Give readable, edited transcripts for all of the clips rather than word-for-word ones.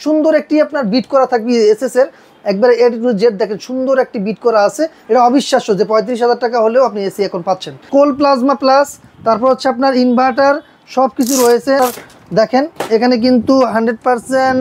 সুন্দর একটি আপনার বিট করা থাকবে এসএস এর একবারে এ টু জেড দেখেন সুন্দর একটি বিট করা আছে। এটা অবিশ্বাস্য যে 35,000 টাকা হলেও আপনি এসি এখন পাচ্ছেন। কোল প্লাজমা প্লাস, তারপর হচ্ছে আপনার ইনভার্টার সব কিছু রয়েছে। দেখেন এখানে কিন্তু 100%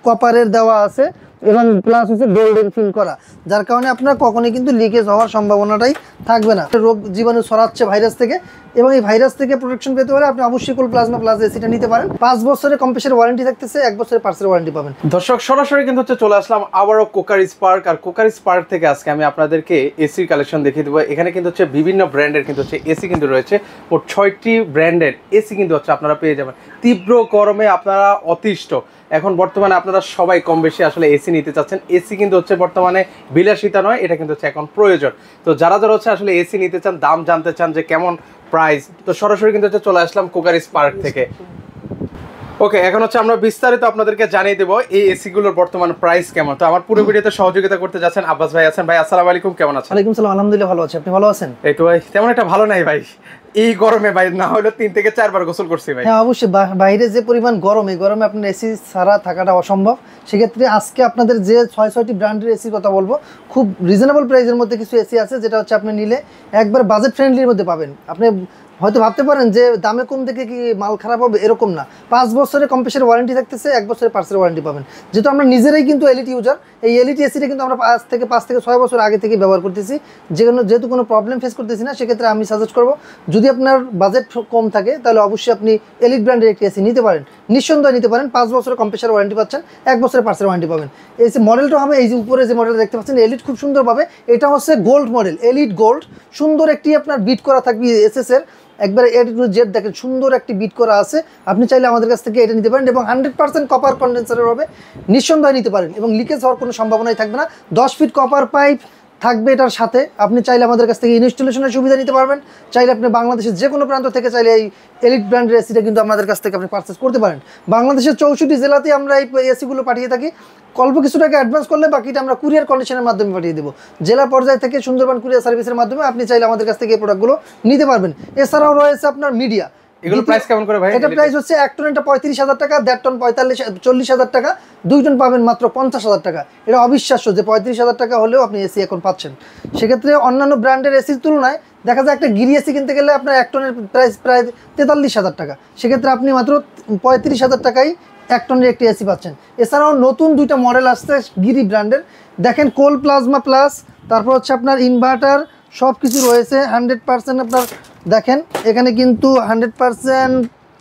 কপারের দেওয়া আছে এবং প্লাস হচ্ছে গোল্ডেন ফিল করা, যার কারণে আপনার কখনোই কিন্তু লিকেজ হওয়ার সম্ভাবনাটাই থাকবে না। রোগ জীবাণু ছড়াচ্ছে ভাইরাস থেকে, এবং এই ভাইরাস থেকে প্রোটেকশন পেতে হলে আপনি অবশ্যই কোল প্লাজমা প্লাস এসিটা নিতে পারেন। 5 বছরের কম্প্রেসার ওয়ারেন্টি থাকতেছে, 1 বছরের পার্সেল ওয়ারেন্টি পাবেন। দর্শক সরাসরি কিন্তু হচ্ছে চলে আসলাম আবারও কোকারি স্পার্ক, আর কোকারি স্পার্ক থেকে আজকে আমি আপনাদেরকে এসির কালেকশন দেখিয়ে দেবো। এখানে কিন্তু হচ্ছে বিভিন্ন ব্র্যান্ডের কিন্তু হচ্ছে এসি কিন্তু রয়েছে, ও 6টি ব্র্যান্ডের এসি কিন্তু হচ্ছে আপনারা পেয়ে যাবেন। তীব্র গরমে আপনারা অতিষ্ঠ, এখন বর্তমানে আপনারা সবাই কম বেশি আসলে এসি নিতে চাচ্ছেন। এসি কিন্তু হচ্ছে বর্তমানে বিলাসিতা নয়, এটা কিন্তু হচ্ছে এখন প্রয়োজন। তো যারা যারা হচ্ছে আসলে এসি নিতে চান, দাম জানতে চান যে কেমন প্রাইস, তো সরাসরি কিন্তু হচ্ছে চলে আসলাম কোকারি স্পার্ক থেকে। ওকে, এখন হচ্ছে আমরা বিস্তারিত আপনাদেরকে জানিয়ে দেবো এই এসি গুলোর বর্তমান প্রাইস কেমন। তো আমার পুরো ভিডিওতে সহযোগিতা করতে যাচ্ছেন আব্বাস ভাই আছেন। ভাই আসসালামু আলাইকুম, কেমন আছেন? ওয়ালাইকুম সালাম, আলহামদুলিল্লাহ ভালো আছি, আপনি ভালো আছেন? এই তো ভাই তেমন একটা ভালো নাই ভাই, এই গরমে ভাই না হলে 3 থেকে 4 বার গোসল করছি ভাই। হ্যাঁ অবশ্যই, বাইরে যে পরিমাণ গরম, এই গরমে আপনার এসি ছাড়া থাকাটা অসম্ভব। সেক্ষেত্রে আজকে আপনাদের যে 6টি ব্র্যান্ডের এসির কথা বলবো, খুব রিজনেবল প্রাইসের মধ্যে কিছু এসি আছে, যেটা হচ্ছে আপনি নিলে একবার বাজেট ফ্রেন্ডলির মধ্যে পাবেন। আপনি হয়তো ভাবতে পারেন যে দামে কম থেকে কি মাল খারাপ হবে, এরকম না। 5 বছরের কম্প্রেসার ওয়ারেন্টি থাকতেছে, 1 বছরের পার্সেল ওয়ারেন্টি পাবেন। যেহেতু আমরা নিজেরাই কিন্তু এলইডি ইউজার, এই এলইডি এসিটা কিন্তু আমরা 5 থেকে 6 বছর আগে থেকে ব্যবহার করতেছি, যেহেতু কোনো প্রবলেম ফেস করতেছি না। সেক্ষেত্রে আমি সাজেস্ট করবো, যদি আপনার বাজেট কম থাকে তাহলে অবশ্যই আপনি এলিট ব্র্যান্ডের একটি এসি নিতে পারেন, নিঃসন্দেহে নিতে পারেন। 5 বছরের কম্প্রেসার ওয়ারেন্টি পাচ্ছেন, 1 বছরের পার্সেল ওয়ারেন্টি পাবেন। এই মডেলটা হবে এই যে উপরে যে মডেলটা দেখতে পাচ্ছেন এলিট, খুব সুন্দরভাবে। এটা হচ্ছে গোল্ড মডেল, এলিট গোল্ড। সুন্দর একটি আপনার বিট করা থাকবে এসএস এর একবারে এ টু জেড দেখেন সুন্দর একটি বিট করা আছে। আপনি চাইলে আমাদের কাছ থেকে এটা নিতে পারেন, এবং 100% কপার কন্ডেন্সারের হবে, নিঃসন্দেহে নিতে পারেন, এবং লিকেজ হওয়ার কোনো সম্ভাবনাই থাকবে না। 10 ফিট কপার পাইপ থাকবে এটার সাথে। আপনি চাইলে আমাদের কাছ থেকে ইনস্টলেশনের সুবিধা নিতে পারবেন। চাইলে আপনি বাংলাদেশের যে কোনো প্রান্ত থেকে চাইলে এই এলিট ব্র্যান্ডের এসিটা কিন্তু আমাদের কাছ থেকে আপনি পারচেস করতে পারেন। বাংলাদেশের 64 জেলাতে আমরা এই এসিগুলো পাঠিয়ে থাকি। অল্প কিছু টাকা অ্যাডভান্স করলে বাকিটা আমরা কুরিয়ার কন্ডিশনের মাধ্যমে পাঠিয়ে দেবো। জেলা পর্যায় থেকে সুন্দরবন কুরিয়ার সার্ভিসের মাধ্যমে আপনি চাইলে আমাদের কাছ থেকে এই প্রোডাক্টগুলো নিতে পারবেন। এছাড়াও রয়েছে আপনার মিডিয়া। এগুলো প্রাইস কেমন করে ভাই? এটা প্রাইস হচ্ছে 1 টন এটা 35,000 টাকা, 1.5 টন 40,000 টাকা, 2 টন পাবেন মাত্র 50,000 টাকা। এটা অবিশ্বাস্য যে 35,000 টাকা হলেও আপনি এসি এখন পাচ্ছেন। সেক্ষেত্রে অন্যান্য ব্র্যান্ডের এসির তুলনায় দেখা যায় একটা গিরি এসি কিনতে গেলে আপনার 1 টনের প্রাইস প্রায় 43,000 টাকা। সেক্ষেত্রে আপনি মাত্র 35,000 টাকায় 1 টনের একটি এসি পাচ্ছেন। এছাড়াও নতুন 2টা মডেল আসছে গিরি ব্র্যান্ডের। দেখেন কোল প্লাজমা প্লাস, তারপর হচ্ছে আপনার ইনভার্টার সব কিছু রয়েছে 100%। আপনার দেখেন এখানে কিন্তু 100%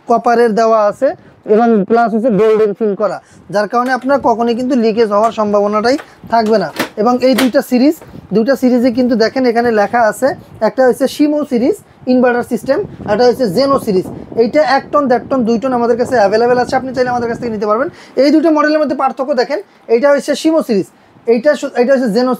কপারের দেওয়া আছে, এবং প্লাস হচ্ছে গোল্ডেন ফিল করা, যার কারণে আপনার কখনোই কিন্তু লিকেজ হওয়ার সম্ভাবনাটাই থাকবে না। এবং এই দুইটা সিরিজে কিন্তু দেখেন এখানে লেখা আছে, একটা হচ্ছে শিমো সিরিজ ইনভার্টার সিস্টেম, একটা হচ্ছে জেনো সিরিজ। এইটা 1 টন 1.5 টন 2 টন আমাদের কাছে অ্যাভেলেবেল আছে, আপনি চাইলে আমাদের কাছ থেকে নিতে পারবেন। এই দুটো মডেলের মধ্যে পার্থক্য দেখেন, এইটা হচ্ছে শিমো সিরিজ, এইটা হচ্ছে জেনো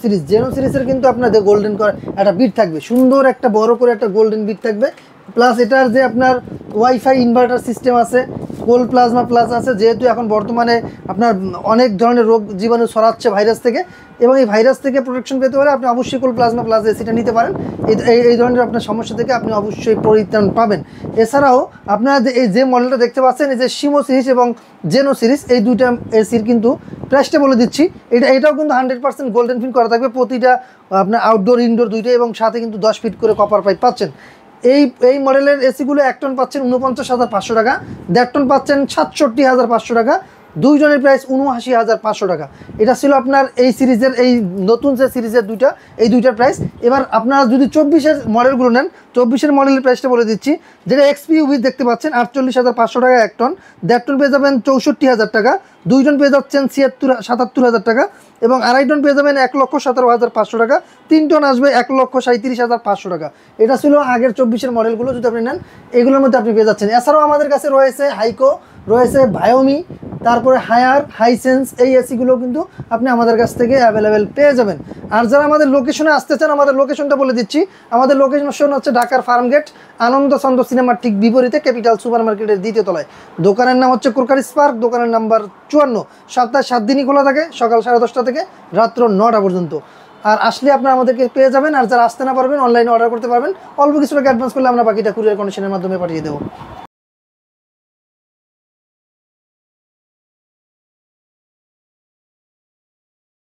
সিরিজের কিন্তু আপনাদের গোল্ডেন করে একটা বিট থাকবে, সুন্দর একটা বড় করে একটা গোল্ডেন বিট থাকবে। প্লাস এটার যে আপনার ওয়াইফাই ইনভার্টার সিস্টেম আছে, কোল প্লাজমা প্লাস আছে। যেহেতু এখন বর্তমানে আপনার অনেক ধরনের রোগ জীবাণু ছড়াচ্ছে ভাইরাস থেকে, এবং এই ভাইরাস থেকে প্রোটেকশন পেতে হলে আপনি অবশ্যই কোল প্লাজমা প্লাস এসিটা নিতে পারেন। এই ধরনের আপনার সমস্যা থেকে আপনি অবশ্যই পরিত্রাণ পাবেন। এছাড়াও আপনারা এই যে মডেলটা দেখতে পাচ্ছেন, এই যে শিমো সিরিজ এবং জেনো সিরিজ, এই দুইটা এসির কিন্তু প্রাইসটা বলে দিচ্ছি। এটাও কিন্তু 100% গোল্ডেন ফিল করা থাকবে, প্রতিটা আপনার আউটডোর ইনডোর দুইটাই, এবং সাথে কিন্তু 10 ফিট করে কপার পাইপ পাচ্ছেন। এই মডেলের এসিগুলো 1 টন পাচ্ছেন 49,500 টাকা, 1.5 টন পাচ্ছেন 67,500 টাকা, 2 টনের প্রাইস 79,500 টাকা। এটা ছিল আপনার এই সিরিজের, এই নতুন যে সিরিজের এই দুইটার প্রাইস। এবার আপনারা যদি 24-এর মডেলগুলো নেন, 24-এর মডেলের প্রাইসটা বলে দিচ্ছি। যেটা এক্সপি ইউভি দেখতে পাচ্ছেন 48,500 টাকা 1 টন, 1.5 টন পেয়ে যাবেন 64,000 টাকা, 2 টন পেয়ে যাচ্ছেন 77,000 টাকা, এবং 2.5 টন পেয়ে যাবেন 1,17,500 টাকা, 3 টন আসবে 1,37,500 টাকা। এটা ছিল আগের 24-এর মডেলগুলো, যদি আপনি নেন এগুলোর মধ্যে আপনি পেয়ে যাচ্ছেন। এছাড়াও আমাদের কাছে রয়েছে হাইকো, রয়েছে ভায়োমি, তারপরে হাইসেন্স। এই এসিগুলো কিন্তু আপনি আমাদের কাছ থেকে অ্যাভেলেবেল পেয়ে যাবেন। আর যারা আমাদের লোকেশনে আসতে চান, আমাদের লোকেশনটা বলে দিচ্ছি। আমাদের লোকেশন হচ্ছে ঢাকার ফার্মগেট, আনন্দ চন্দ্র সিনেমার ঠিক বিপরীতে, ক্যাপিটাল সুপার মার্কেটের 2য় তলায়। দোকানের নাম হচ্ছে কোকারি স্পার্ক, দোকানের নাম্বার 54। সপ্তাহে 7 দিনই খোলা থাকে, সকাল 10:30 থেকে রাত্র 9টা পর্যন্ত। আর আসলে আপনারা আমাদেরকে পেয়ে যাবেন। আর যারা আসতে না পারবেন, অনলাইনে অর্ডার করতে পারবেন। অল্প কিছু টাকা অ্যাডভান্স করলে আমরা বাকিটা কুরিয়ার কন্ডিশনের মাধ্যমে পাঠিয়ে দেবো।